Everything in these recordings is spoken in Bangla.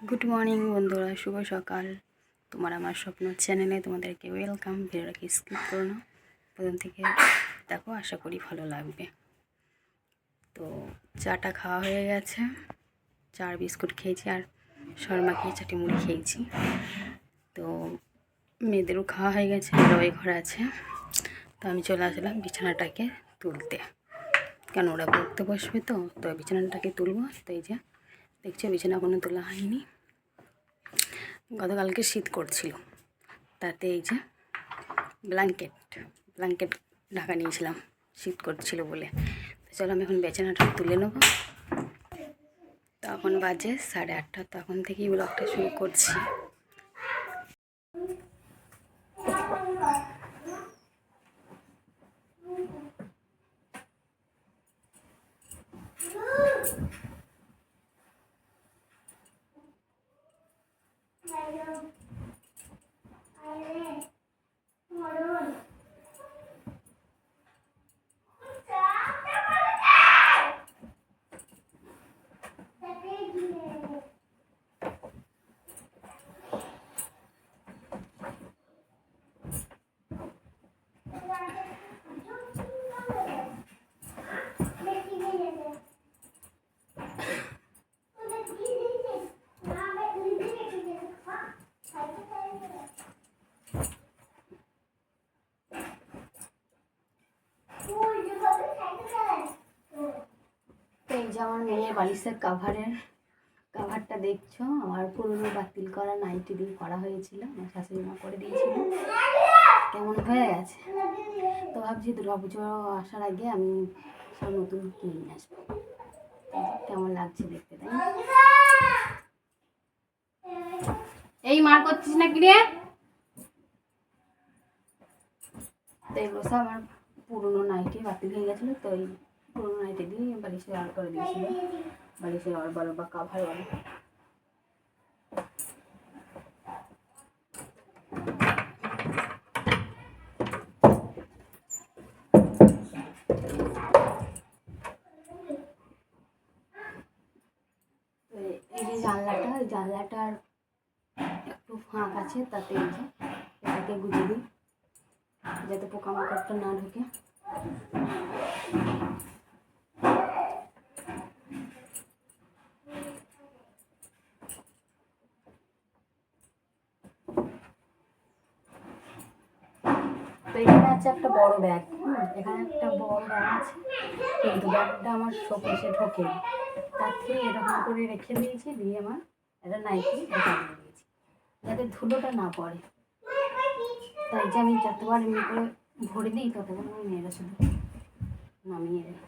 গুড মর্নিং বন্ধুরা, শুভ সকাল। তোমার আমার স্বপ্ন চ্যানেলে তোমাদেরকে ওয়েলকাম। ভিডিওটাকে স্কিপ করো না, প্রথম থেকে দেখো, আশা করি ভালো লাগবে। তো চাটা খাওয়া হয়ে গেছে, চার বিস্কুট খেয়েছি আর শর্মা খেয়ে চাটি মুড়ি খেয়েছি। তো মেয়েদেরও খাওয়া হয়ে গেছে, ওই ঘরে আছে। তো আমি চলে আসলাম বিছানাটাকে তুলতে, কেন ওরা পড়তে বসবে। তো বিছানাটাকে তুলবো। তো এই যে দেখছো, বিছানা কোনো তোলা হয়নি। গতকালকে শীত করছিল, তাতে এই যে ব্ল্যাঙ্কেট ঢাকা নিয়েছিলাম শীত করছিল বলে। তো চলো আমি এখন বিছানাটা তুলে নেবো। তখন বাজে 8:30। তখন থেকেই ব্লগটা শুরু করছি। এই যে আমার মেয়ের বালিশের কাভারটা দেখছো, আমার পুরনো বাতিল করা নাইটি দিয়ে করা হয়েছিল, আমার শাশুড়ি মা করে দিয়েছিল। কেমন হয়ে গেছে। তো ভাবছি দুর্গাপুজো আসার আগে আমি সব নতুন কিনে নিয়ে আসবো। কেমন লাগছে দেখতে, তাই না? এই মার করছিস না কি রে? তো এগুলো সব আমার পুরনো নাইটি বাতিল হয়ে গেছিলো, তো এই পুরনো নাইটি দিয়ে বালিশে আর করে দিয়েছিল। বালিশে আর বলো বা কাভার বলো। এই যে জানলাটার একটু ফাঁক আছে, তাতে এই যে এটাকে গুঁজে দিই যাতে পোকামাকড়টা না ঢুকে। তো এখানে আছে একটা বড় ব্যাগ, এখানে একটা বড় ব্যাগ আছে, কিন্তু ব্যাগটা আমার শোকেসে ঢোকে। তার থেকে এরকম করে রেখে দিয়েছি, দিয়ে আমার একটা নাইটি ঢোকা দিয়ে দিয়েছি যাতে ধুলোটা না পড়ে। তাই যে আমি যতবার এমনি করে ভরে দিই ততবার আমার মেয়েরা শুধু নামিয়ে দেয়।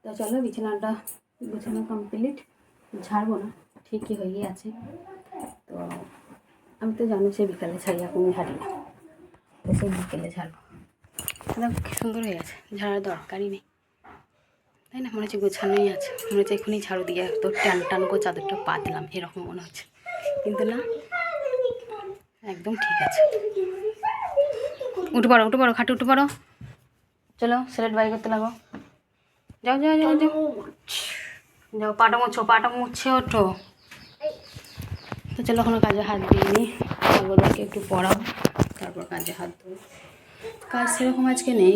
তো চলো বিছানা কমপ্লিট, ঝাড়বো না, ঠিকই হয়ে আছে। তো আমি তো জানি সে বিকালে ছাড়ি, এখন ঝাড়ি না, তো সেই বিকেলে ঝাড়বো। কি সুন্দর হয়ে গেছে, ঝাড়ার দরকারই নেই, তাই না? মনে হচ্ছে গোছানোই আছে, মনে হচ্ছে এখনই ঝাড়ু দিয়ে তো টান করে চাদরটা পাতলাম, এরকম মনে হচ্ছে, কিন্তু না, একদম ঠিক আছে। উঠে পড়ো খাটে উঠে পড়ো, চলো স্লেট বাই করতে লাগো। যাও যাও, পাটা মুছছে, ওঠো। তো চলো কোনো কাজে হাত দিইনি, ওদেরকে একটু পড়াবো, তারপর কাজে হাত দেবো। কাজ সেরকম আজকে নেই,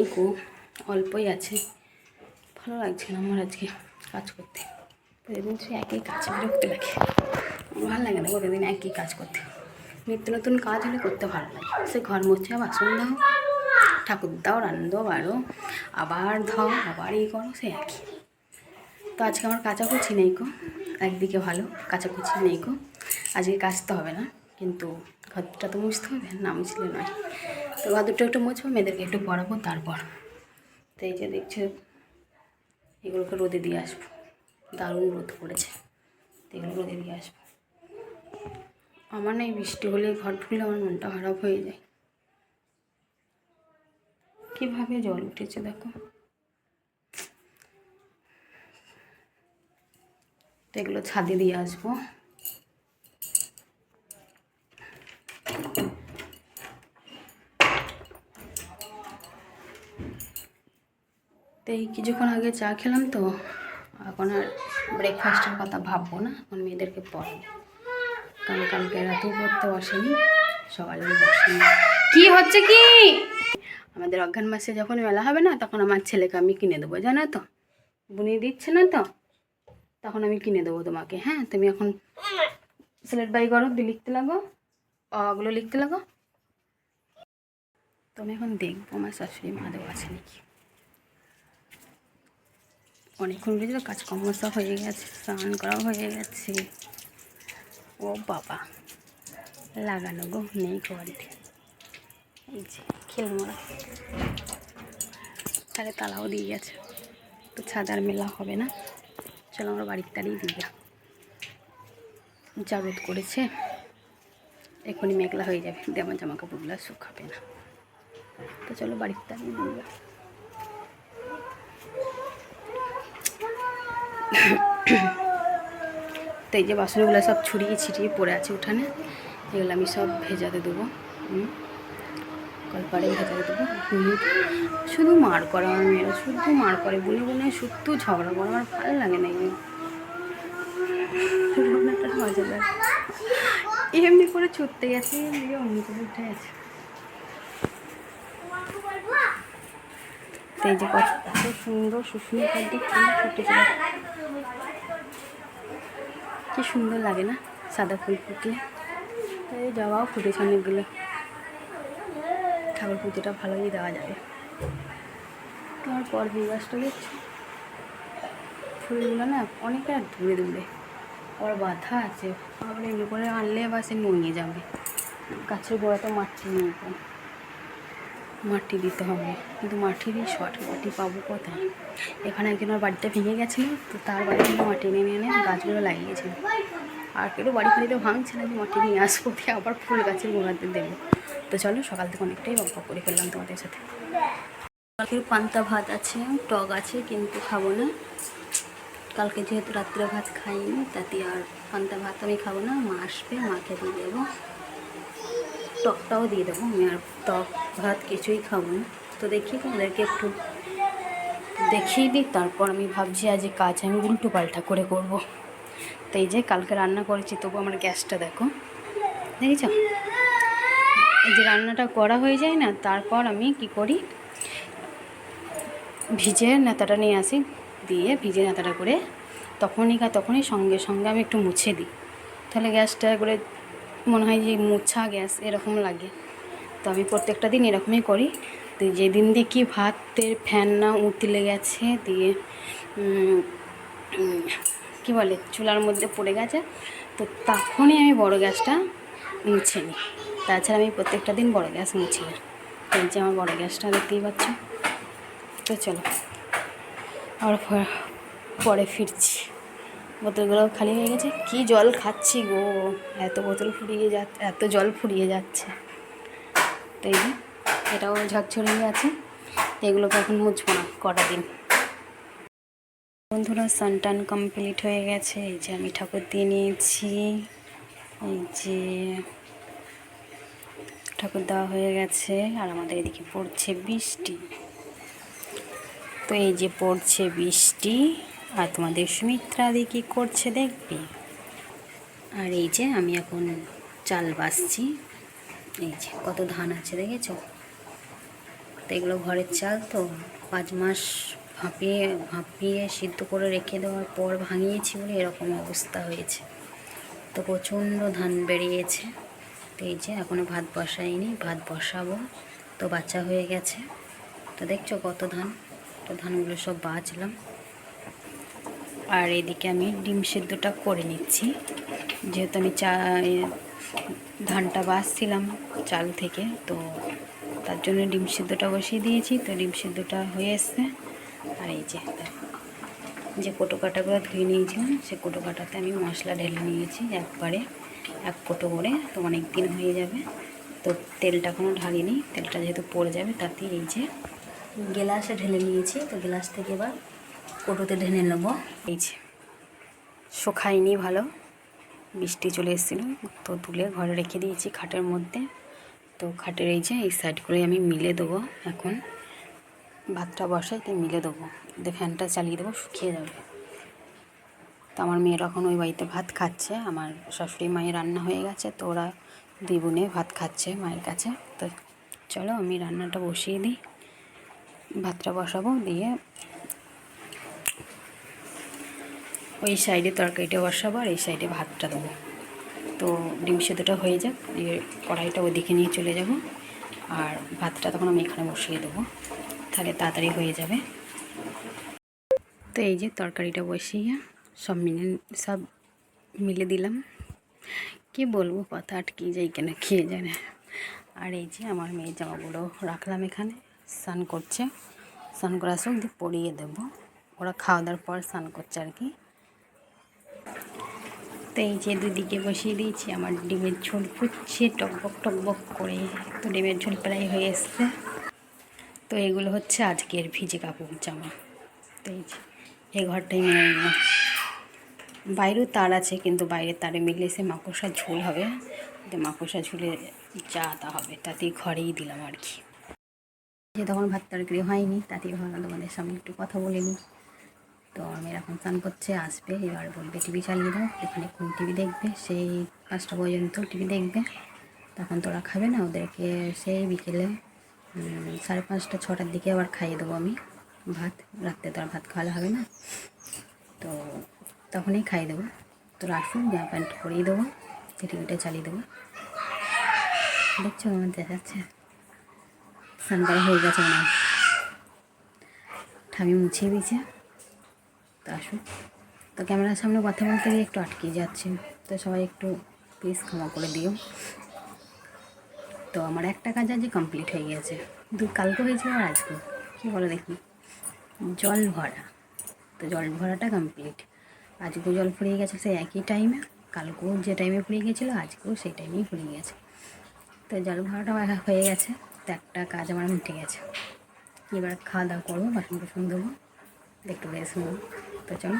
অল্পই আছে। ভালো লাগছে না আমার আজকে কাজ করতে, প্রতিদিন সে একই কাজ, বিরক্ত লাগে, ভালো লাগে না প্রতিদিন একই কাজ করতে। নিত্য নতুন কাজ হলে করতে ভালো লাগে, সে ঘর মুছে, বাসন দাও, ঠাকুর দাও, রান্না বাড়ো, আবার ধাও, আবার এই করো, সে একই। তো আজকে আমার কাচাকুচি নেই কো, একদিকে ভালো কাচাকুচি নেই কো, আজকে কাচতে হবে না, কিন্তু ঘরটা তো মুছতে হবে, না মুছলে নয়। তো ঘর দুটো একটু মুছবো, মেয়েদেরকে একটু পড়াবো, তারপর। তো এই যে দেখছো, এগুলোকে রোদে দিয়ে আসবো, দারুণ রোদ পড়েছে, তো এগুলো রোদে দিয়ে আসবো। আমার না এই বৃষ্টি হলে ঘর ঢুকলে আমার মনটা খারাপ হয়ে যায়। কীভাবে জল উঠেছে দেখো। তো এগুলো ছাদে দিয়ে আসবো। তো এই কিছুক্ষণ আগে চা খেলাম, তো এখন আর ব্রেকফাস্টের কথা ভাববো না, এখন মেয়েদেরকে পড়াবো, কারণ কালকে রাতেও পড়তে বসেনি, সকালেও বসেনি। কি হচ্ছে কি, আমাদের অজ্ঞান মাসে যখন মেলা হবে না, তখন আমার ছেলেকে আমি কিনে দেবো, জানো তো, বুনিয়ে দিচ্ছে না তো, তখন আমি কিনে দেবো তোমাকে। হ্যাঁ, তুমি এখন স্লেট বাই করো, দিয়ে লিখতে লাগো, ওগুলো লিখতে লাগো। তো আমি এখন দেখবো আমার শাশুড়ি মা দেওয়া আছে নাকি। অনেকক্ষণ বুঝলো, কাজকর্ম সব হয়ে গেছে, স্নান করা হয়ে গেছে। ও বাবা, লাগানো গো নেই বাড়িতে। এই যে খেলমোড়া, তাহলে তালাও দিয়ে গেছে, তো ছাদার মেলা হবে না। চলো আমরা বাড়ির তাড়িয়ে দিই, যা রোদ করেছে, এখনই মেঘলা হয়ে যাবে, দিয়ে আমার জামা কাপড়গুলো শুকাবে না। তো চলো বাড়ির তাড়িয়ে দিই। তো এই যে বাসনগুলো সব ছড়িয়ে ছিটিয়ে পড়ে আছে উঠানে, এগুলো আমি সব ভেজাতে দেবো, কলপাড়ে ভেজাতে দেবো। শুধু মার করে আমার মেয়েরা, শুধু মার করে, বলে বলে শুধু ঝগড়া করে, আমার ভালো লাগে না এগুলো, একটা মজা লাগে। এমনি করে ছুটতে গেছে, এমনি অমনি করে উঠে গেছে। তো এই যে কত সুন্দর শুশুনি দিক ফুটেছিল, কি সুন্দর লাগে না সাদা ফুল ফুটলে। এই জবাও ফুটেছে অনেকগুলো, ঠাকুর পুজোটা ভালোই দেওয়া যাবে। তোমার পরবী গাছটা দেখছো, ফুলগুলো না অনেকটা দূরে দূরে, আবার বাধা আছে, আবার এমনি করে আনলে বা সে নুয়ে যাবে। গাছের গোড়াতে মাটি নেই, মাটি দিতে হবে, কিন্তু মাটিরই শর্ট, মাটি পাবো কোথায়। এখানে একজনের বাড়িতে ভেঙে গেছিলো, তো তার বাড়ি থেকে মাটি এনে এনে গাছগুলো লাগিয়েছিল, আর কেউ বাড়ি ফাড়িতে ভাঙছে না যে মাটি নিয়ে আসবো, দিয়ে আবার ফুল গাছের গোড়াতে দেবো। তো চলো সকাল থেকে অনেকটাই গল্প করে ফেললাম তোমাদের সাথে। কালকের পান্তা ভাত আছে, টক আছে, কিন্তু খাবো না, কালকে যেহেতু রাত্রে ভাত খাইনি, তাতে আর পান্তা ভাত আমি খাবো না। মা আসবে, মাকে দিয়ে দেবো, টকটাও দিয়ে দেবো, আমি আর টক ভাত কিছুই খাবো না। তো দেখি তোমাদেরকে একটু দেখিয়ে দিই, তারপর আমি ভাবছি আজ কাজ আমি উল্টো পাল্টা করে করব। তো এই যে কালকে রান্না করেছি, তবু আমার গ্যাসটা দেখো, দেখেছ, এই যে রান্নাটা করা হয়ে যায় না, তারপর আমি কি করি, ভিজে নেতাটা নিয়ে আসি, দিয়ে ভিজে নেতাটা করে তখনই সঙ্গে সঙ্গে আমি একটু মুছে দিই, তাহলে গ্যাসটা করে মনে হয় যে মোছা গ্যাস এরকম লাগে। তো আমি প্রত্যেকটা দিন এরকমই করি। তো যেদিন দেখি ভাতের ফ্যান না উতলে গেছে, দিয়ে কী বলে চুলার মধ্যে পড়ে গেছে, তো তখনই আমি বড় গ্যাসটা মুছে নিই, তাছাড়া আমি প্রত্যেকটা দিন বড় গ্যাস মুছি না। তো এই যে আমার বড় গ্যাসটা দেখতেই পাচ্ছ। তো চলো আর পরে ফিরছি, বোতলগুলো খালি হয়ে গেছে, কি জল খাচ্ছি গো, এত জল ফুরিয়ে যাচ্ছে। তো এই যে এটাও ঝকঝরিয়ে আছে, এগুলোকে এখন মুছবো না কটা দিন। বন্ধুরা স্নান কমপ্লিট হয়ে গেছে, এই যে আমি ঠাকুর দিয়ে নিয়েছি, এই যে ঠাকুর দেওয়া হয়ে গেছে, আর আমাদের এদিকে পড়ছে বৃষ্টি। তো এই যে পড়ছে বৃষ্টি, আর তোমাদের সুমিত্রা দিকে করছে দেখবে। আর এই যে আমি এখন চাল বাছছি, এই যে কত ধান আছে দেখেছো, তো এগুলো ঘরের চাল, তো 5 মাস ভাপিয়ে সিদ্ধ করে রেখে দেওয়ার পর ভাঙিয়েছি বলে এরকম অবস্থা হয়েছে। তো প্রচণ্ড ধান বেরিয়েছে। তো এই যে এখনও ভাত বসাইনি, ভাত বসাবো, তো বাচ্চা হয়ে গেছে। তো দেখছো কত ধান, তো ধানগুলো সব বাছলাম। আর এদিকে আমি ডিম সিদ্ধটা করে নিচ্ছি, যেহেতু আমি ধানটা বাছছিলাম চাল থেকে, তো তার জন্য ডিম সিদ্ধটা বসিয়ে দিয়েছি। তো ডিম সিদ্ধটা হয়ে এসছে, আর এই যে যে কোটো কাটাগুলো ধুয়ে নিয়েছিলাম সে কোটো কাটাতে আমি মশলা ঢেলে নিয়েছি একবারে, এক কোটো করে, তো অনেক দিন হয়ে যাবে। তো তেলটা এখনও ঢালিনি, তেলটা যেহেতু পড়ে যাবে তাতে এই যে গ্লাসে ঢেলে নিয়েছি। তো গ্লাস থেকে এবার কোটোতে ঢেলে নেবো। এই যে শুকায়নি ভালো, বৃষ্টি চলে এসেছিলো, তো তুলে ঘরে রেখে দিয়েছি খাটের মধ্যে। তো খাটের এই যে এই সাইড করে আমি মিলে দেবো। এখন ভাতটা বসাই তাই মিলে দেবো, দিয়ে ফ্যানটা চালিয়ে দেবো, শুকিয়ে যাবে। তো আমার মেয়েরা এখন ওই বাড়িতে ভাত খাচ্ছে, আমার শাশুড়ি মায়ের রান্না হয়ে গেছে, তো ওরা দুই বোনে ভাত খাচ্ছে মায়ের কাছে। তো চলো আমি রান্নাটা বসিয়ে দিই, ভাতটা বসাবো, দিয়ে ওই সাইডে তরকারিটা বসাবো আর এই সাইডে ভাতটা দেবো। তো ডিম সেদ্ধটা হয়ে যাক, দিয়ে কড়াইটা ওইদিকে নিয়ে চলে যাব, আর ভাতটা তখন আমি এখানে বসিয়ে দেবো, তাহলে তাড়াতাড়ি হয়ে যাবে। তো এই যে তরকারিটা বসিয়ে সব মিলে দিলাম। কি বলবো, কথা আটকে যাই কেন খেয়ে জানে। আর এই যে আমার মেয়ের জামাগুলো রাখলাম এখানে, স্নান করছে, স্নান করা আসুক দিয়ে পরিয়ে দেবো। ওরা খাওয়া দাওয়ার পর স্নান করছে আর কি। তো এই যে দুদিকে বসিয়ে দিয়েছি, আমার ডিমের ঝোল ফুটছে টকবক টকবক করে। তো ডিমের ঝোল প্রায় হয়ে এসছে। তো এগুলো হচ্ছে আজকের ভিজে কাপড় জামা। তো এই যে এই ঘরটাই মেনে নিলাম, বাইরেও তার আছে কিন্তু বাইরের তারে মিলে সে মাকড়সার ঝোল হবে, মাকড়সা ঝোলে যা তা হবে, তাতেই ঘরেই দিলাম আর কি। যে তখন ভাত তরকারি হয়নি, তাতেই ভাবলাম তোমাদের সামনে একটু কথা বলে নিই। তো আমি এখন স্নান করছে, আসবে, এবার বলবে টিভি চালিয়ে দাও, এখানে কোন টিভি দেখবে, সেই 5টা পর্যন্ত টিভি দেখবে। তখন তোরা খাবে না, ওদেরকে সেই বিকেলে 5:30 6টার দিকে আবার খাইয়ে দেবো আমি ভাত। রাত্রে তো আর ভাত খাওয়ালে হবে না, তো তখনই খাইয়ে দেবো। তোরা আসুন, জামা প্যান্ট পরিয়ে দেবো, টিভিটা চালিয়ে দেবো। দেখছো আমার দেখাচ্ছে স্নান করা হয়ে গেছে মনে হয়, ঠামি মুছিয়ে দিয়েছে। তো আসুন, তো ক্যামেরার সামনে কথা বলতে গিয়ে একটু আটকে যাচ্ছে, তো সবাই একটু প্লিজ ক্ষমা করে দিও। তো আমার একটা কাজ আজ কমপ্লিট হয়ে গেছে, কালকে হয়েছিল আর আজকে, কী বলো দেখি, জল ভরা। তো জল ভরাটা কমপ্লিট, আজকেও জল ফুরিয়ে গেছে সেই একই টাইমে, কালকেও যে টাইমে ফুরিয়ে গেছিলো আজকেও সেই টাইমেই ফুরিয়ে গেছে। তো জল ভরাটাও হয়ে গেছে, তো একটা কাজ আমার মিটে গেছে। এবার খাওয়া দাওয়া করবো, বাসন টাসন দেবো, একটু রেস্ট নেবো। তো চলো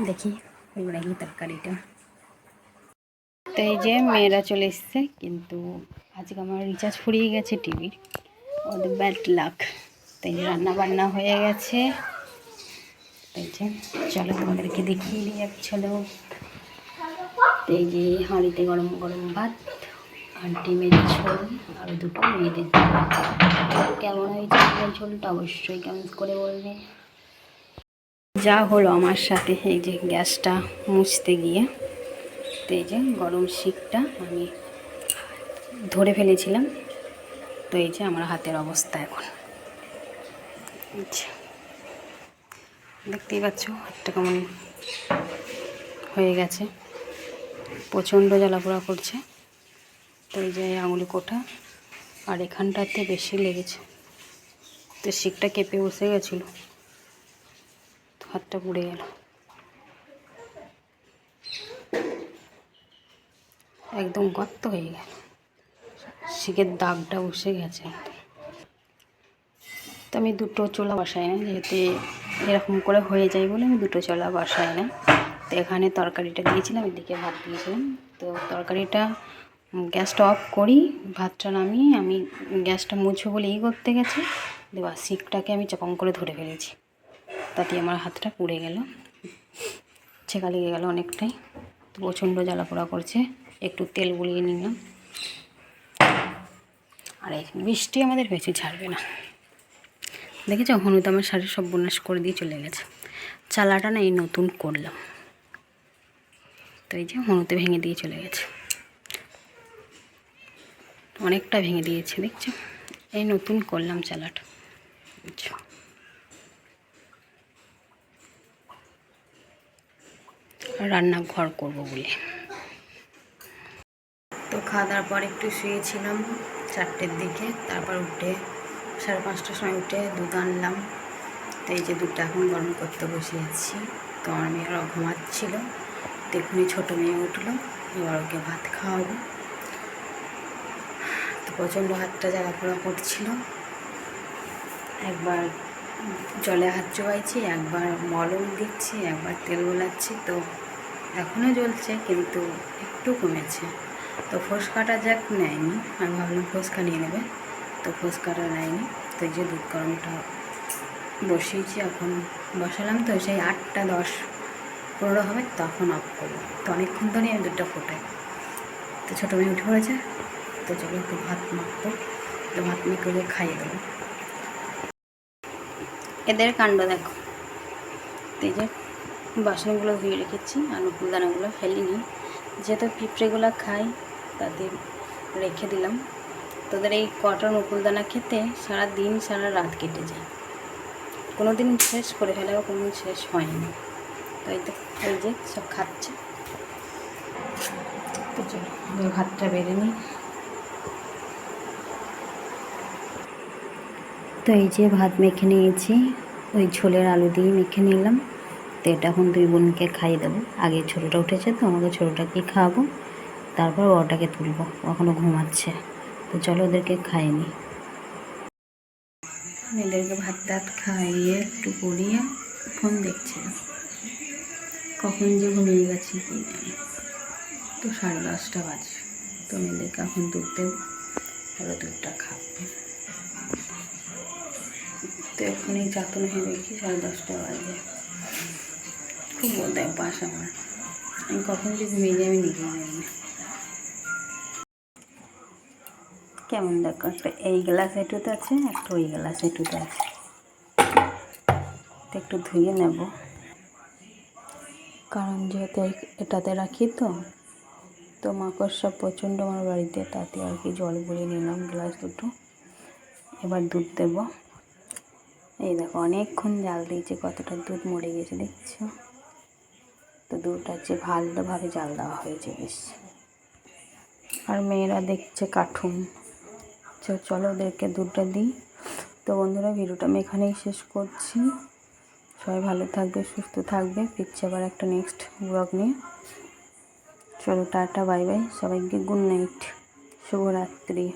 দেখি এবার কি তরকারিটা। তো এই যে মেয়েরা চলে এসছে, কিন্তু আজকে আমার রিচার্জ ফুরিয়ে গেছে টিভির, ওদের ব্যাড লাক। তো এই যে রান্না বান্না হয়ে গেছে, এই যে চলো তোমাদেরকে দেখিয়ে দিই এক চলো। তো এই যে হাঁড়িতে গরম গরম ভাত আর ডিমের ঝোল আর দুটো মেয়েদের। কেমন হয়েছে ডিমের ঝোলটা অবশ্যই কমেন্ট করে বলবে। যা হলো আমার সাথে এই যে গ্যাসটা মুছতে গিয়ে, তো এই যে গরম শিকটা আমি ধরে ফেলেছিলাম। তো এই যে আমার হাতের অবস্থা এখন, দেখতেই পাচ্ছ হাতটা কেমন হয়ে গেছে, প্রচণ্ড জ্বালাপোড়া করছে। তো এই যে আঙুলি কোটা আর এখানটাতে বেশি লেগেছে, তো শিকটা কেঁপে বসে গেছিলো, হাতটা পুড়ে গেল, একদম গর্ত হয়ে গেল, শিকের দাগটা বসে গেছে। তো আমি দুটো চুলা বসাই না, যেহেতু এরকম করে হয়ে যায় বলে আমি দুটো চুলা বসাই না। তো এখানে তরকারিটা দিয়েছিলাম, এদিকে ভাত দিয়েছিলাম। তো তরকারিটা গ্যাসটা অফ করি, ভাতটা নামিয়ে আমি গ্যাসটা মুছবো বলে করতে গেছি, দেবা শিকটাকে আমি চকম করে ধরে ফেলেছি, তাতে আমার হাতটা পুড়ে গেল, ছেঁকা লেগে গেল অনেকটাই। তো প্রচণ্ড জ্বালাপোড়া করছে, একটু তেল গুলিয়ে নিলাম। আর এই বৃষ্টি আমাদের বেশি ছাড়বে না, দেখেছো হনুদ আমার শাড়ি সব বন্যাস করে দিয়ে চলে গেছে। চালাটা না এই নতুন করলাম, তো এই যে হনুতে ভেঙে দিয়ে চলে গেছে, অনেকটা ভেঙে দিয়েছে দেখছো, এই নতুন করলাম চালাটা। আচ্ছা রান্নাঘর করবো বলে। তো খাওয়া দাওয়ার পর একটু শুয়েছিলাম 4টের দিকে, তারপর উঠে 5:30টার সময় উঠে দুধ আনলাম, তো এই যে দুধটা এখন গরম করতে বসিয়েছি। তো আমার মেয়েরা ঘুমাচ্ছিল, দেখুনি ছোটো মেয়ে উঠলো, এবার ওকে ভাত খাওয়াবো। তো প্রচণ্ড হাতটা জ্বালা পোড়া করছিল, একবার জলে হাত চোবাইছি, একবার মলম দিচ্ছি, একবার তেল গোলাচ্ছি। তো এখনও জ্বলছে কিন্তু একটু কমেছে। তো ফোসকাটা যাক নেয়নি, আমি ভাবলাম ফোসকা নিয়ে নেবে, তো ফোসকাটা নেয়নি। তো এই যে দুধ গরমটা বসিয়েছি, এখন বসালাম তো সেই 8টা 10 15 হবে, তখন অফ করবো। তো অনেকক্ষণ ধরে আমি দুধটা ফোটাই। তো ছোটো মেয়ে উঠে পড়েছে, তো চলো একটু ভাত মাখবো, তো ভাত মেখে ওকে খাইয়ে দেবো। এদের কাণ্ড দেখো। এই যে বাসনগুলো ধুয়ে রেখেছি আর নকুলদানাগুলো ফেলিনি, যেহেতু পিঁপড়েগুলো খাই তাদের রেখে দিলাম। তোদের এই কটা নকুলদানা খেতে সারা দিন সারা রাত কেটে যায়, কোনো দিন শেষ করে ফেলে, কোনো দিন শেষ হয়নি। তো এই যে সব খাচ্ছে। তো চলো ভাতটা বেড়ে নিই। তো এই যে ভাত মেখে নিয়েছি, ওই ঝোলের আলু দিয়ে মেখে নিলাম। তো এটা এখন 2 বোনকে খাইয়ে দেবো। আগে ছোটোটা উঠেছে, তো আমাকে ছোটোটাকে খাওয়াবো, তারপর বড়টাকে তুলবো, এখনও ঘুমাচ্ছে। তো চলো ওদেরকে খাইয়ে নিই। মেয়েদেরকে ভাত টাত খাইয়ে একটু পড়িয়ে ফোন দেখছিলাম, কখন যে ঘুমিয়ে গেছি কি জানি। তো 10:30 বাজে। তো মেয়েদেরকে এখন দুধ দেবো, ওরা দুধটা খাবে। তো এখনই চাতন হয়ে দেখি 10:30 বাজে। খুব বোধহয় অভ্যাস আমার, আমি কখন যে ঘুমিয়ে যাই আমি নিজেই জানি না। কেমন দেখো, একটা এই গ্লাস এটুতে আছে, একটা ওই গ্লাস এটুতে আছে। তো একটু ধুয়ে নেব, কারণ যেহেতু এটাতে রাখি তো মাকড়সা প্রচণ্ড আমার বাড়িতে, তাতে আর কি জল ভরে নিলাম গ্লাস দুটো। এবার দুধ দেব। এই দেখো অনেকক্ষণ জাল দিয়েছে, কতটা দুধ মরে গেছে দেখছো। তো দুধটা হচ্ছে ভালোভাবে জাল দেওয়া হয়েছে বেশ। আর মেয়েরা দেখছে কার্টুন। চলো ওদেরকে দুধটা দিই। তো বন্ধুরা, ভিডিওটা আমি এখানেই শেষ করছি। সবাই ভালো থাকবে, সুস্থ থাকবে, ফিরছে আবার একটা নেক্সট ব্লগ নিয়ে। চলো টাটা, বাই বাই, সবাইকে গুড নাইট, শুভরাত্রি।